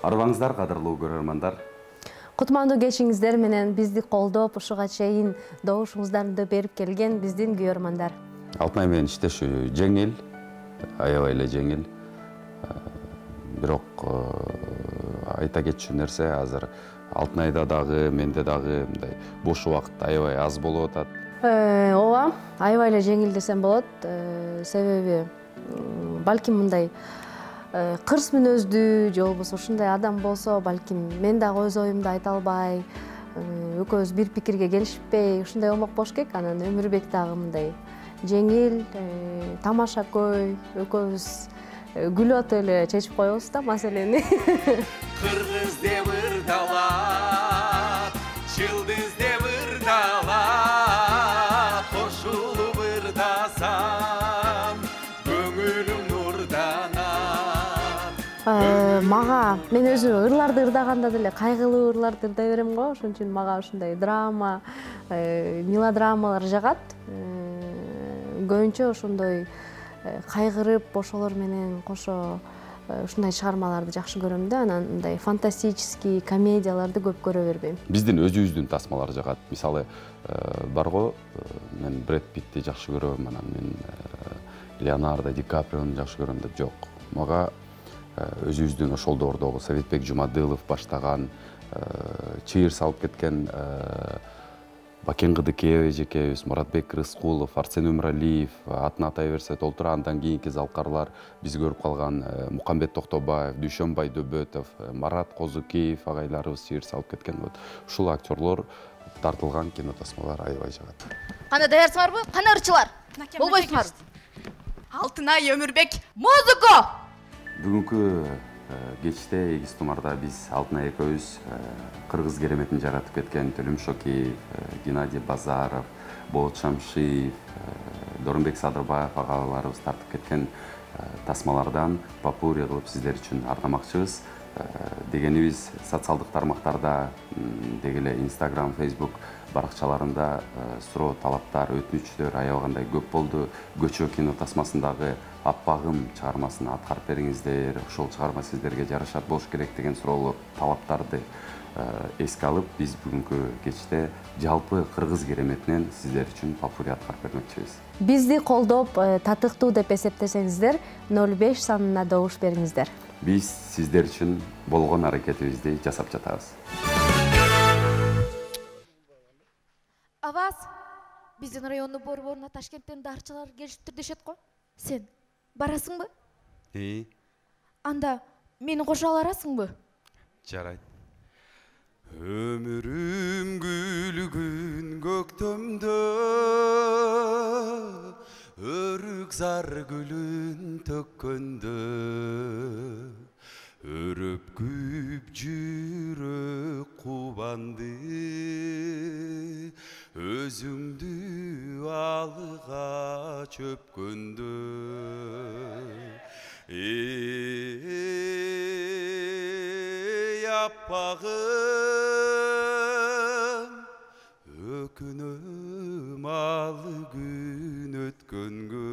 Арбаңыздар, кадырлуу көрөрмандар. Кутмандуу кечиңиздер менен бизди колдоп, ушуга чейин добушуңуздарды берип келген биздин көрөрмандар. Алтынай менен иштешүү жеңил, аябай эле жеңил. Бирок айта кетчү нерсе азыр Алтынайда дагы, менде дагы мындай бош убакыт аябай аз болуп атат. Ооба, аябай эле жеңил десем болот. Себеби балким мындай кырс мүнөздүү же болбосо ушундай адам болсо, балким мен дагы өз оюмду айта албай, экөөбүз бир пикирге келишпей, ушундай болмок болуш керек. Анан Өмүрбек дагы мындай жеңил, тамашакөй, экөөбүз күлүп атып эле чечип коебуз да маселени. Кыргыз деп ырдалат, жылдыз деп ырдалат, кошулуп ырдасам, көңүлүм нурданат. Мага мен өзү ырларды ырдаганда деле кайгылуу ырларды ырдай берем го, ошон үчүн мага ушундай драма, мелодрамалар жагат. Көбүнчө ошондой кайгырып ошолор менен кошо ушундай чыгармаларды жакшы көрөм да, анан мындай фантастический комедияларды көп көрө бербейм. Биздин өзүбүздүн тасмалар жагат. Мисалы бар го, мен Брэд Питти жакшы көрөм, анан мен Леонардо Ди Каприону жакшы көрөм деп жок. Мага өзүбүздүн ошол доордогу Советбек Жумадылов баштаган, чыйыр салып кеткен Бакен Кыдыкеевич экебиз, Муратбек Рыскулов, Арсен Өмүралиев, атын атай берсе толтура, андан кийинки залкарлар биз көрүп калган Мукамбет Токтобаев, Дүйшөнбай Дөбөтов, Марат Козукеев агайларыбыз чыйыр салып кеткен. Ушул актерлор тартылган кино тасмалар аябай жагат. Кандай даярсыңарбы? Кандай ырчылар? Болбойсуңар? Алтынай, Өмүрбек, музыка! Бүгүнкү кечте Эгиз Тумарда биз Алтынай экөөбүз кыргыз кереметин жаратып кеткен Төлөм Шокеев, Геннадий Базаров, Болот Шамшиев, Дорунбек Садырбаев агаларыбыз тартып кеткен тасмалардан попурри кылып сиздер үчүн ардамакчыбыз. Дегенибиз социалдык тармактарда, деги эле Instagram, Facebook баракчаларында суроо, талаптар, өтүнүчтөр аябагандай көп болду. Көчө кино тасмасындагы Аппагым чыгармасын аткарып бериңиздер, ошол чыгарма сиздерге жарашат болуш керек деген суроолор, талаптарды эске алып, биз бүгүнкү кечте жалпы кыргыз кереметинен сиздер үчүн попурри аткарып бермекчибиз. Бизди колдоп, татыктуу деп эсептесеңиздер, 05 санына добуш бериңиздер. Биз сиздер үчүн болгон аракетибизди жасап жатабыз. Аваз, биздин райондун борборуна Ташкенттен дарчылар келишиптир дешет го. Сен барасыңбы? Анда мени кошо аласыңбы? Жарайт. Өмүрүм күлгүн көктөмдө, өрүк зар гүлүн төккөндө, өрөп күп жүрөк кубанды, өзүңдү алга чөпкөндө. Эй аппагым, өкүнөм ал күн өткөнгө.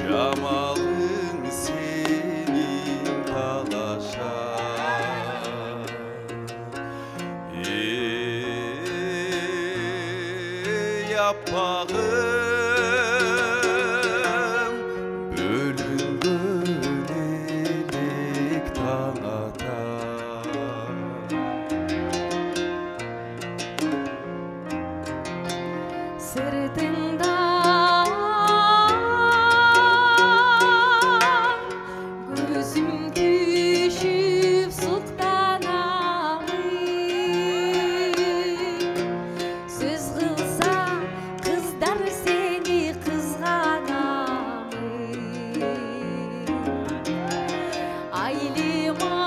Jamalın бағым бөлінген елек таң ата сыртыңда көзім түйшіп сұқтанамын сөз қылса қыздар сені қызғанамын айлыма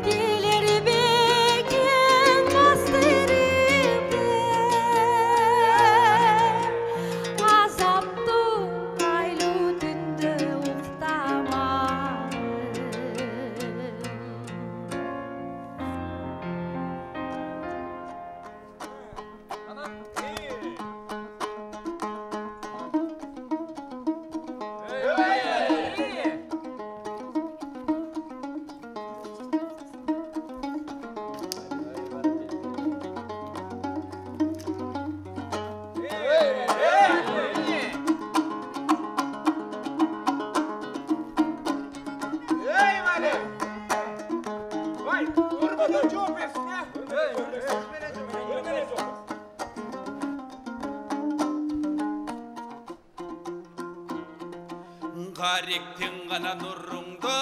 келер бекен бастырымды азапты айлы түнді ұқтамамын Қаректен ғана нұрыңды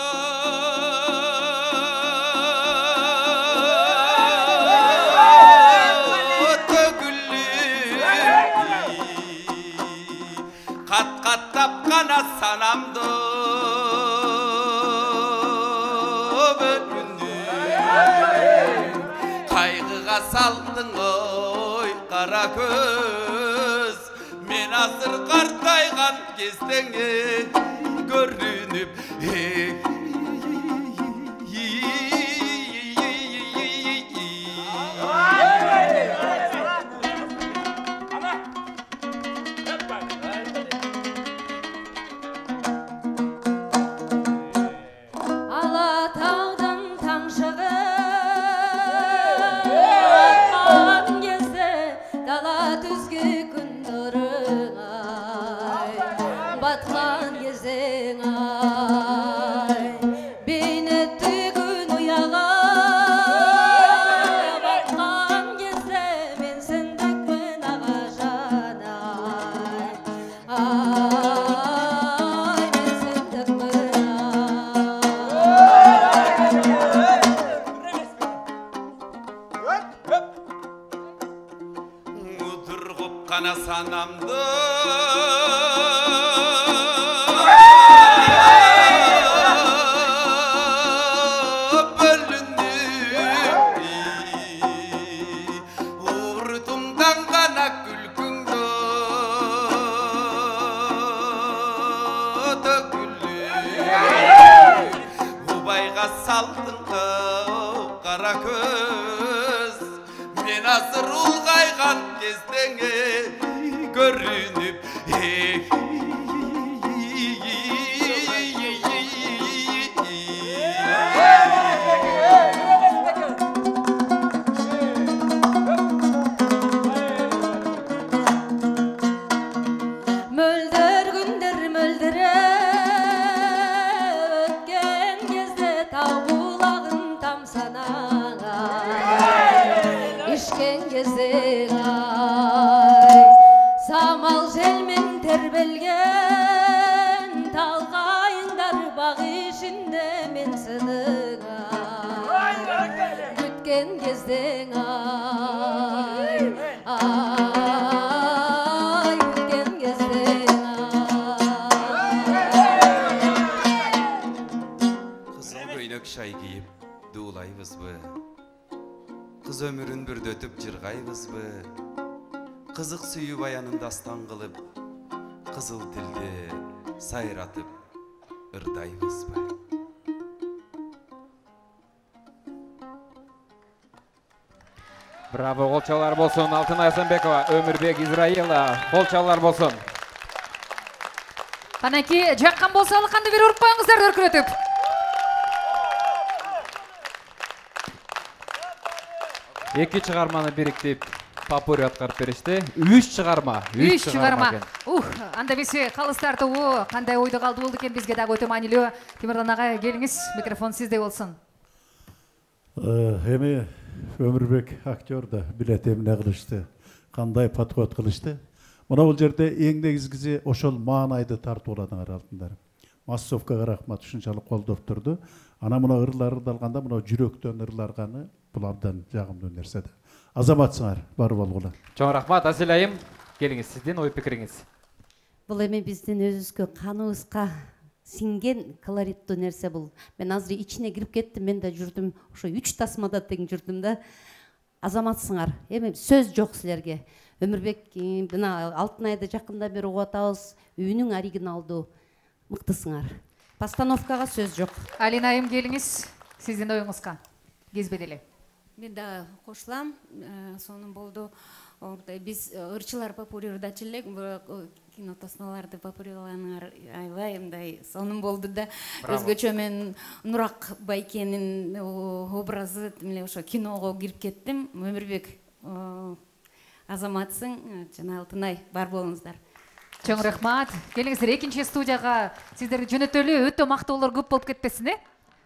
қат-қаттап қана санамды бөлінді қайғыға салдың ой қара көз мен азыр қартайған кездеңе көрініп Алатаудан таң шығып атқан кезде дала түзге күн нұрын батқан кезең ай бейнетті күн ұяға батқан кезде мен сендікпін аға жанай ай мен сендікпін Удырғып қана санамды бөлінді ұртымдан ғана күлкіңді төгілді убайға салдың қара көз мен азыр ұлғайған кездеңе көрініп мөлдір күндер мөлдіреп өткен кезде тау бұлағын тамсанаған ішкен кезде ай самал желмен тербелген талқайындар бақ ішінде мен сынығай күткен кезде ай күткен кезде қызыл көйнек шай киіп дулайбыз бы қыз өмірін бүрдетіп жырғайбыз бы қызық сүйі баянын дастан қылып қызыл тілде сайратып ырдайбыз бы Браво, қолчалар болсын. Алтынай Асанбекова, Өмірбек Израила, қолчалар болсын. Қанеки, жаққан болса алықанды бері ұрып қойыңыздар дүркіретіп. 2 чыгарманы бириктип попури аткарып беришти. 3 чыгарма. 3 чыгарма. Анда биси калыс тартуу кандай ойдо калды болду экен бизге дагы өтө маанилүү. Темирдан ага келиңиз, микрофон сизде болсун. Эми Өмүрбек актер да билет эмне кылышты, кандай подход кылышты. Мына бул жерде эң негизгиси ошол маанайды тартып аладыңар алтындар. Массовкага рахмат, ушунчалык колдоп турду. Ана мына ырлар ырдалганда мына жүрөктөн ырларганы бул абдан жагымдуу нерсе да. Азаматсыңар, барып алгыла. Чоң рахмат, Асел айым. Келиңиз, сиздин ой пикириңиз. Бул эми биздин өзүбүзгө каныбызга синген колориттүү нерсе бул. Мен азыр ичине кирип кеттим, мен да жүрдүм, ошо 3 тасмада тең жүрдүм да. Азаматсыңар. Эми сөз жок силерге. Өмүрбек мына Алтынайды жакында бери угуп атабыз. Үйүнүң оригиналдуу. Мыктысыңар. Постановкага сөз жок. Алина айым келиңиз, сиздин оюңузга. Кезбеди эле. Мен да кошулам, сонун болду. Биз ырчылар попури ырдачу элек, кино тасмаларды попурилаганыңар аябай мындай сонун болду да. Өзгөчө мен Нурак Байкенин образы мына ошо киного кирип кеттим. Өмүрбек азаматсың, жана Алтынай, бар болуңуздар. Чоң рахмат. Келиңиздер, экинчи студияга сиздерди жөнөтөлү өтө мактоолор көп болуп кетпесин,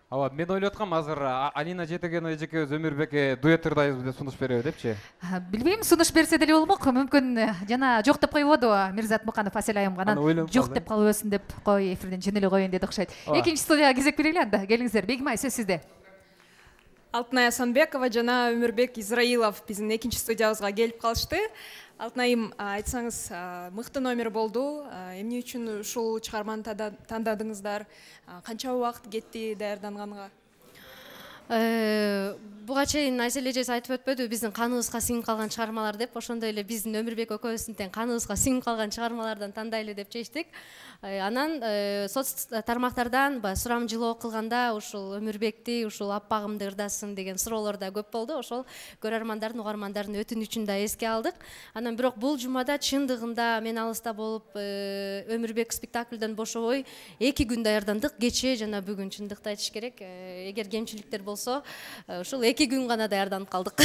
Ооба, мен ойлоп аткам, азыр Алина Жетегенова эжекебиз Өмүрбекке дуэт ырдайбыз деп сунуш береби депчи. Билбейм, сунуш берсе деле болмок. Мүмкүн жана жок деп койбоду Мирзат Муканов Асел айымга. Анан жок деп калып өсүн деп кой, эфирден жөн эле коеюн деди окшойт. Экинчи студияга кезек берели анда. Келиңиздер, Бегимай, сөз сизде. Алтынай Асанбекова жана Өмүрбек Израилов биздин экинчи студиябызга келип калышты. Алтынайым, айтсаңыз, мыкты номер болду. Эмне үчүн ушул чыгарманы тандадыңыздар? Канча убакыт кетти даярданганга? Буга чейин Айсель эжеси айтып өтпөдү, биздин каныбызга сиңип калган чыгармалар деп. Ошондой эле биздин Өмүрбек экөөбүздүн тең каныбызга сиңип калган чыгармалардан тандайлы деп чечтик. Анан соц тармактардан сурам жылоо кылганда ушул Өмүрбекти, ушул аппагымды ырдасын деген суроолор да көп болду. Ошол көрөрмандардын, угармандардын өтүнүчүн да эске алдык. Анан бирок бул жумада чындыгында мен алыста болуп Өмүрбек спектакльден бошобой 2 күн даярдандык, кечээ жана бүгүн. Чындыкты айтыш керек. Эгер кемчиликтер болсо, ушул 2 күн гана даярданып калдык.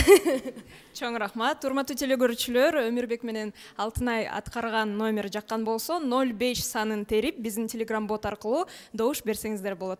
Чоң рахмат. Урматтуу телекөрүүчүлөр, Өмүрбек менен Алтынай аткарган номер жаккан болсо 05 санын терип биздин Telegram бот аркылуу добуш берсеңиздер болот.